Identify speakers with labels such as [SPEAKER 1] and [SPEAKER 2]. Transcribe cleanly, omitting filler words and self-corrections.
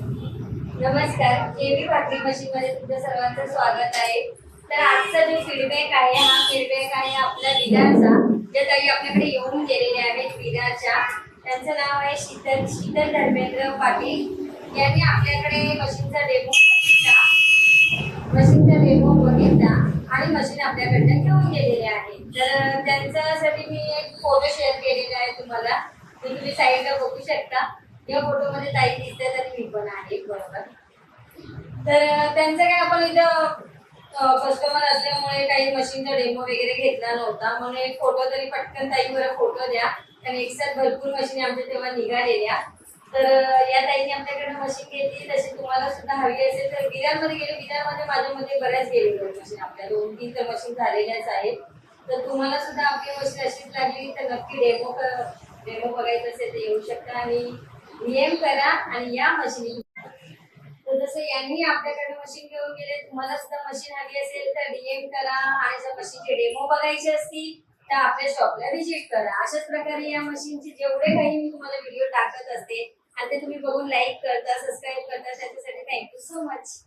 [SPEAKER 1] नमस्कार, केवी भाकरी मशीन मध्ये तुमचं सर्वांचं स्वागत आहे. तर आजचा जो फीडबॅक आहे हा फीडबॅक आहे आपल्या विरारचा. जे ताई आपल्याकडे येऊन गेलेले आहेत विरारच्या. त्यांचं नाव आहे शीतल शीतल धर्मेंद्र पाटील. यांनी आपल्याकडे मशीनचा डेमो बघितला आणि मशीन आपल्याकडनं घेऊन गेलेले आहे. तर त्यांच्यासाठी मी एक फोटो शेअर केलेला आहे तुम्हाला. मी तुम्ही साईडला बघू शकता. या फोटोमध्ये ताई दिसतात आणि मी पण आहे बरोबर. तर त्यांचं काय आपण इथं कस्टमर असल्यामुळे काही मशीनचा डेमो वगैरे घेतला नव्हता, म्हणून एक फोटो तरी पटकन ताई बरं फोटो द्या. आणि एकसाथ भरपूर मशीन आमच्या तेव्हा निघालेल्या. तर या ताईने आपल्याकडे मशीन घेतली. तशी तुम्हाला सुद्धा हवी असेल तर विरारमध्ये गेले. विरारमध्ये माझ्यामध्ये बऱ्याच गेलेल्या मशीन आपल्या 2-3 तर मशीन झालेल्याच आहेत. तर तुम्हाला सुद्धा आपली मशीन अशीच लागली तर नक्की डेमो बघायचं असेल तर येऊ शकता आणि नियम करा आणि या मशीन. तर जसं यांनी आपल्याकडे मशीन घेऊन गेले, तुम्हाला सुद्धा मशीन हवी असेल तर डीएम करा आणि जर मशीनचे डेमो बघायचे असतील तर आपल्या शॉपला व्हिजिट करा. अशाच प्रकारे या मशीनचे जेवढे काही मी तुम्हाला व्हिडिओ टाकत असते आणि ते तुम्ही बघून लाईक करता, सबस्क्राईब करता, त्याच्यासाठी थँक्यू सो मच.